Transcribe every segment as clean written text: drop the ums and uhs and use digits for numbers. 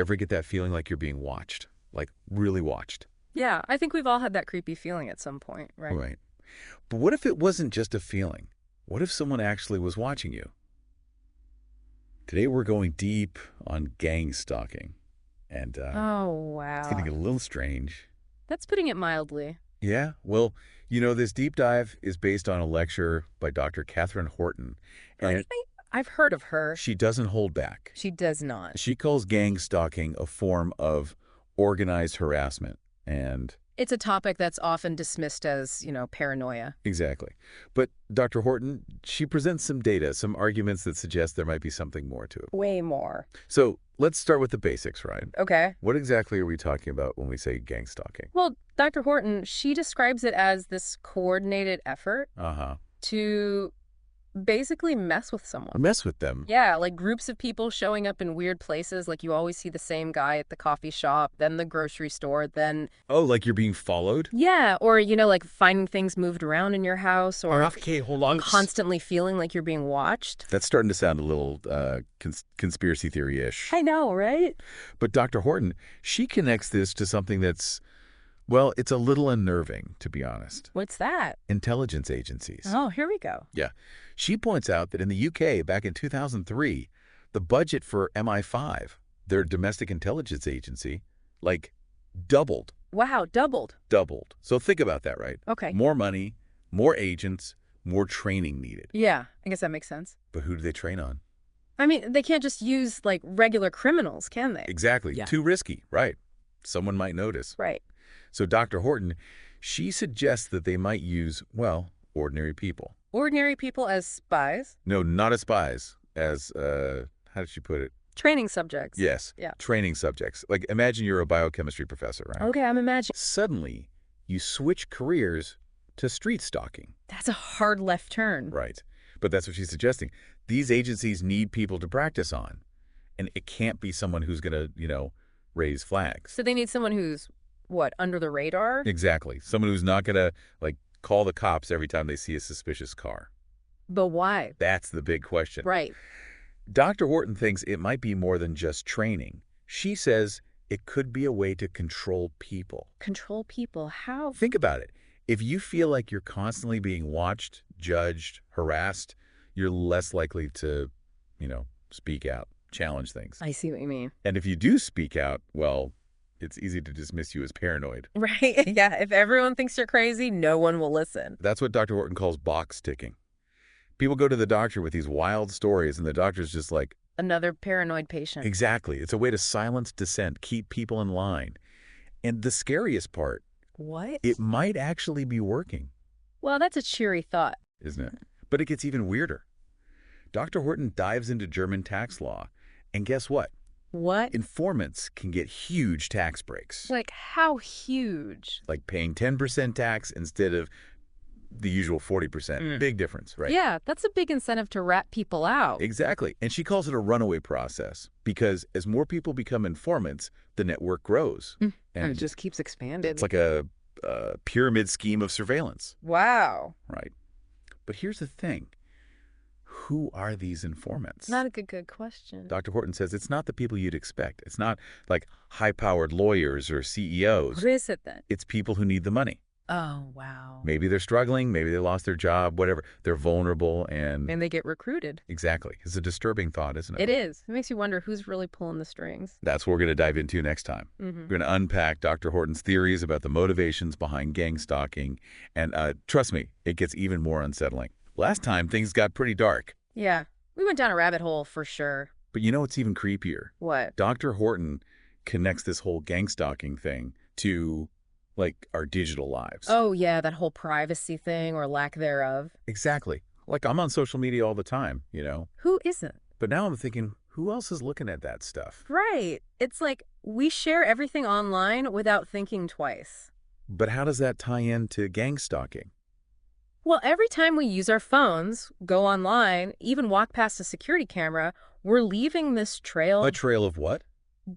Ever get that feeling like you're being watched? Like, really watched? Yeah, I think we've all had that creepy feeling at some point, right? Right. But what if it wasn't just a feeling? What if someone actually was watching you? Today we're going deep on gang stalking. And Oh, it's going to wow. get a little strange. That's putting it mildly. Yeah, well, this deep dive is based on a lecture by Dr. Catherine Horton, I and think I've heard of her. she doesn't hold back. She does not. She calls gang stalking a form of organized harassment, and It's a topic that's often dismissed as, paranoia. exactly. But Dr. Horton, she presents some data, some arguments that suggest there might be something more to it. Way more. So let's start with the basics, right? Okay. What exactly are we talking about when we say gang stalking? Well, Dr. Horton, she describes it as this coordinated effort Uh-huh. to basically mess with someone. Mess with them. Yeah, like groups of people showing up in weird places, like you always see the same guy at the coffee shop, then the grocery store, then... Oh, like you're being followed? Yeah, or, like finding things moved around in your house, or Okay, hold on. constantly feeling like you're being watched. That's starting to sound a little conspiracy theory-ish. I know, right? But Dr. Horton, she connects this to something that's, well, it's a little unnerving, to be honest. What's that? Intelligence agencies. Oh, here we go. Yeah. She points out that in the UK, back in 2003, the budget for MI5, their domestic intelligence agency, doubled. Wow, doubled. Doubled. So think about that, right? Okay. More money, more agents, more training needed. Yeah, I guess that makes sense. But who do they train on? I mean, they can't just use, regular criminals, can they? Exactly. Yeah. Too risky. Right. Someone might notice. Right. So Dr. Horton, she suggests that they might use, well, ordinary people. Ordinary people as spies? No, not as spies, as, how did she put it? Training subjects. Yes. Yeah. Training subjects. Like, imagine you're a biochemistry professor, right? Okay, I'm imagining. Suddenly, you switch careers to street stalking. That's a hard left turn. Right. But that's what she's suggesting. These agencies need people to practice on. And it can't be someone who's going to, raise flags. So they need someone who's, what, under the radar? Exactly. Someone who's not going to, call the cops every time they see a suspicious car. But why? That's the big question. Right. Dr. Horton thinks it might be more than just training. She says it could be a way to control people. Control people? How? Think about it. If you feel like you're constantly being watched, judged, harassed, you're less likely to, speak out, challenge things. I see what you mean. And if you do speak out, well, it's easy to dismiss you as paranoid. Right. Yeah. If everyone thinks you're crazy, no one will listen. That's what Dr. Horton calls box ticking. People go to the doctor with these wild stories, and the doctor's just like, Another paranoid patient. exactly. It's a way to silence dissent, keep people in line. And the scariest part, What? it might actually be working, Well, that's a cheery thought. isn't it? But it gets even weirder. Dr. Horton dives into German tax law, and guess what? What? Informants can get huge tax breaks, Like, how huge? like paying 10% tax instead of the usual 40%. Big difference, right? Yeah, that's a big incentive to rat people out. Exactly. And she calls it a runaway process because as more people become informants, the network grows. And it just keeps expanding. It's like a pyramid scheme of surveillance, Wow. right? But here's the thing. Who are these informants? Not a good question. Dr. Horton says it's not the people you'd expect. It's not like high-powered lawyers or CEOs. What is it then? It's people who need the money. Oh, wow. Maybe they're struggling. Maybe they lost their job, whatever. They're vulnerable and... And they get recruited. Exactly. It's a disturbing thought, isn't it? It is. It makes you wonder who's really pulling the strings. That's what we're going to dive into next time. We're going to unpack Dr. Horton's theories about the motivations behind gang stalking. And trust me, it gets even more unsettling. Last time, things got pretty dark. Yeah. We went down a rabbit hole for sure. But you know what's even creepier? What? Dr. Horton connects this whole gang stalking thing to, our digital lives. Oh, yeah, that whole privacy thing or lack thereof. Exactly. I'm on social media all the time, Who isn't? But now I'm thinking, who else is looking at that stuff? Right. It's like we share everything online without thinking twice. But how does that tie into gang stalking? Well, every time we use our phones, go online, even walk past a security camera, we're leaving this trail A trail of what?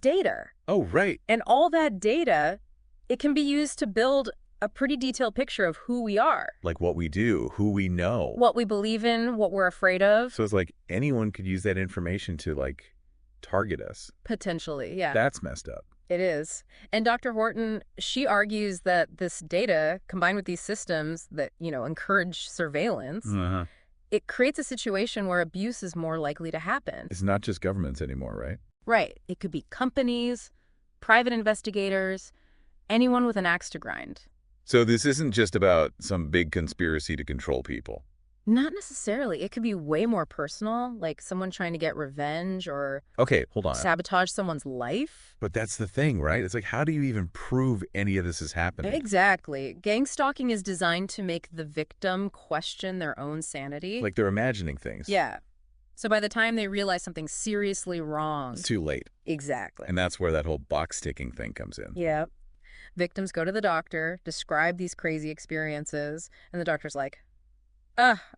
data. Oh, right. And all that data, it can be used to build a pretty detailed picture of who we are, Like what we do, who we know. what we believe in, what we're afraid of. So it's like anyone could use that information to target us. Potentially, yeah. That's messed up. It is. And Dr. Horton, she argues that this data, combined with these systems that, encourage surveillance, Uh-huh. it creates a situation where abuse is more likely to happen. It's not just governments anymore, right? Right. It could be companies, private investigators, anyone with an axe to grind. So this isn't just about some big conspiracy to control people. Not necessarily. It could be way more personal, like someone trying to get revenge or Okay, hold on. sabotage someone's life. But that's the thing, right? It's like, how do you even prove any of this is happening? Exactly. Gang stalking is designed to make the victim question their own sanity. Like they're imagining things. Yeah. So by the time they realize something's seriously wrong. It's too late. Exactly. And that's where that whole box ticking thing comes in. Yeah. Victims go to the doctor, describe these crazy experiences, and the doctor's like,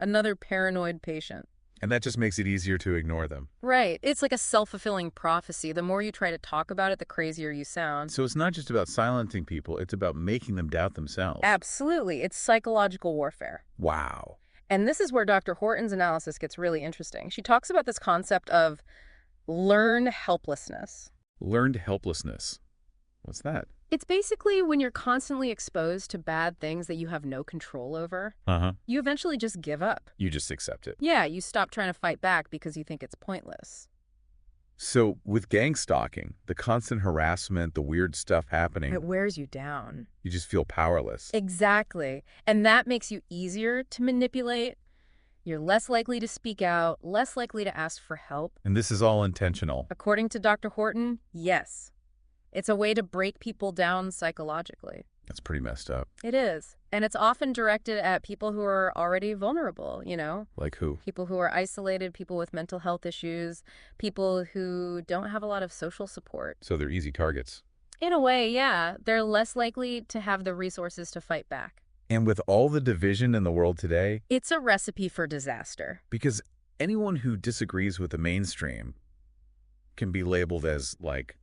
another paranoid patient. And that just makes it easier to ignore them. Right. It's like a self-fulfilling prophecy. The more you try to talk about it, the crazier you sound. So it's not just about silencing people, it's about making them doubt themselves. Absolutely. It's psychological warfare. Wow. And this is where Dr. Horton's analysis gets really interesting. She talks about this concept of learned helplessness. Learned helplessness. What's that? It's basically when you're constantly exposed to bad things that you have no control over, Uh-huh. you eventually just give up. You just accept it. Yeah, you stop trying to fight back because you think it's pointless. So with gang stalking, the constant harassment, the weird stuff happening, It wears you down. you just feel powerless. Exactly. And that makes you easier to manipulate. You're less likely to speak out, less likely to ask for help. And this is all intentional. According to Dr. Horton, yes. It's a way to break people down psychologically. That's pretty messed up. It is. And it's often directed at people who are already vulnerable, Like who? people who are isolated, people with mental health issues, people who don't have a lot of social support. So they're easy targets. In a way, yeah, they're less likely to have the resources to fight back. And with all the division in the world today, It's a recipe for disaster. because anyone who disagrees with the mainstream can be labeled as, like,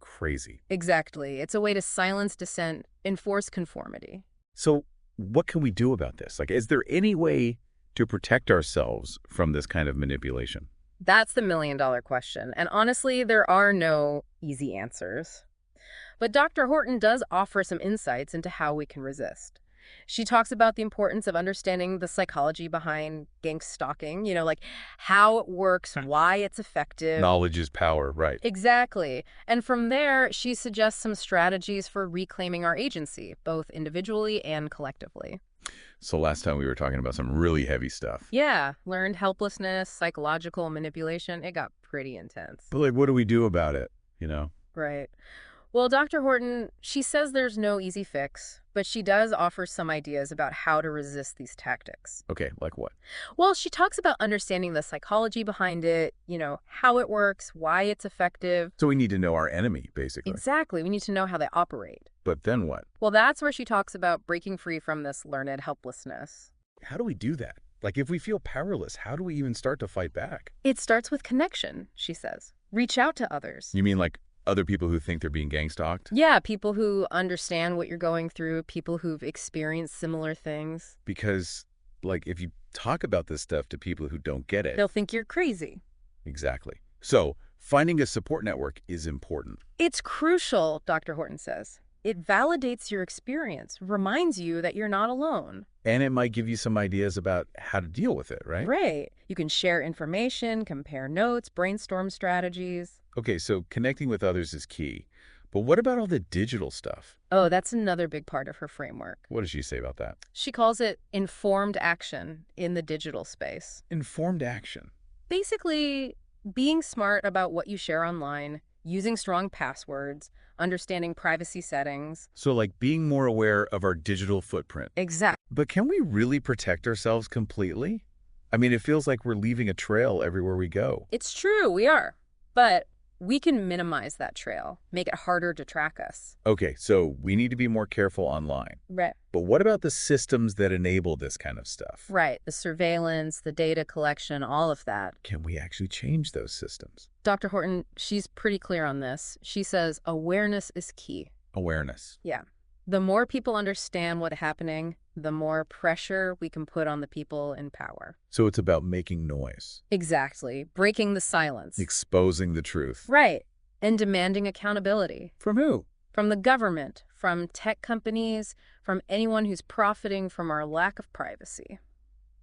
crazy. Exactly. It's a way to silence dissent, enforce conformity. So what can we do about this? Like, is there any way to protect ourselves from this kind of manipulation? That's the million-dollar question. And honestly, there are no easy answers. But Dr. Horton does offer some insights into how we can resist. She talks about the importance of understanding the psychology behind gang stalking, like how it works, why it's effective. Knowledge is power, right? Exactly. And from there, she suggests some strategies for reclaiming our agency, both individually and collectively. So last time we were talking about some really heavy stuff. Yeah, learned helplessness, psychological manipulation. It got pretty intense. But, like, what do we do about it, Right. Well, Dr. Horton, she says there's no easy fix, but she does offer some ideas about how to resist these tactics. Okay, like what? Well, she talks about understanding the psychology behind it, how it works, why it's effective. So we need to know our enemy, basically. Exactly. We need to know how they operate. But then what? Well, that's where she talks about breaking free from this learned helplessness. How do we do that? Like, if we feel powerless, how do we even start to fight back? It starts with connection, she says. Reach out to others. You mean like other people who think they're being gang stalked? Yeah, people who understand what you're going through, people who've experienced similar things. Because, like, if you talk about this stuff to people who don't get it... They'll think you're crazy. Exactly. So, finding a support network is important. It's crucial, Dr. Horton says. It validates your experience, reminds you that you're not alone. And it might give you some ideas about how to deal with it, right? Right. You can share information, compare notes, brainstorm strategies. Okay, so connecting with others is key. But what about all the digital stuff? Oh, that's another big part of her framework. What does she say about that? She calls it informed action in the digital space. Informed action. Basically, being smart about what you share online, using strong passwords, understanding privacy settings. So, like, being more aware of our digital footprint. Exactly. But can we really protect ourselves completely? I mean, it feels like we're leaving a trail everywhere we go. It's true, we are. But we can minimize that trail, make it harder to track us. Okay, so we need to be more careful online. Right. But what about the systems that enable this kind of stuff? Right. The surveillance, the data collection, all of that. Can we actually change those systems? Dr. Horton, she's pretty clear on this. She says awareness is key. Awareness. Yeah. The more people understand what's happening, the more pressure we can put on the people in power. So it's about making noise, Exactly. Breaking the silence. exposing the truth. Right. And demanding accountability. From who? From the government, from tech companies, from anyone who's profiting from our lack of privacy.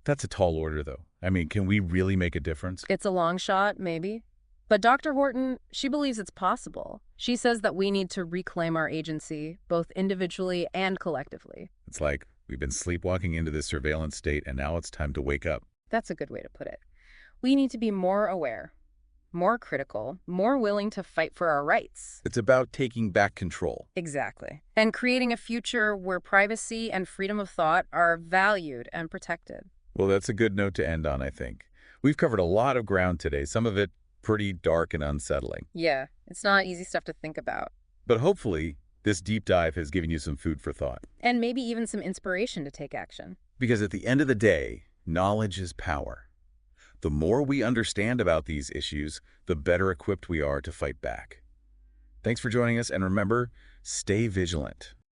That's a tall order, though. I mean, can we really make a difference? It's a long shot, maybe. But Dr. Horton, she believes it's possible. She says that we need to reclaim our agency, both individually and collectively. It's like we've been sleepwalking into this surveillance state, and now it's time to wake up. That's a good way to put it. We need to be more aware, more critical, more willing to fight for our rights. It's about taking back control. Exactly. And creating a future where privacy and freedom of thought are valued and protected. Well, that's a good note to end on, I think. We've covered a lot of ground today, some of it pretty dark and unsettling. Yeah, it's not easy stuff to think about. But hopefully, this deep dive has given you some food for thought. And maybe even some inspiration to take action. Because at the end of the day, knowledge is power. The more we understand about these issues, the better equipped we are to fight back. Thanks for joining us, and remember, stay vigilant.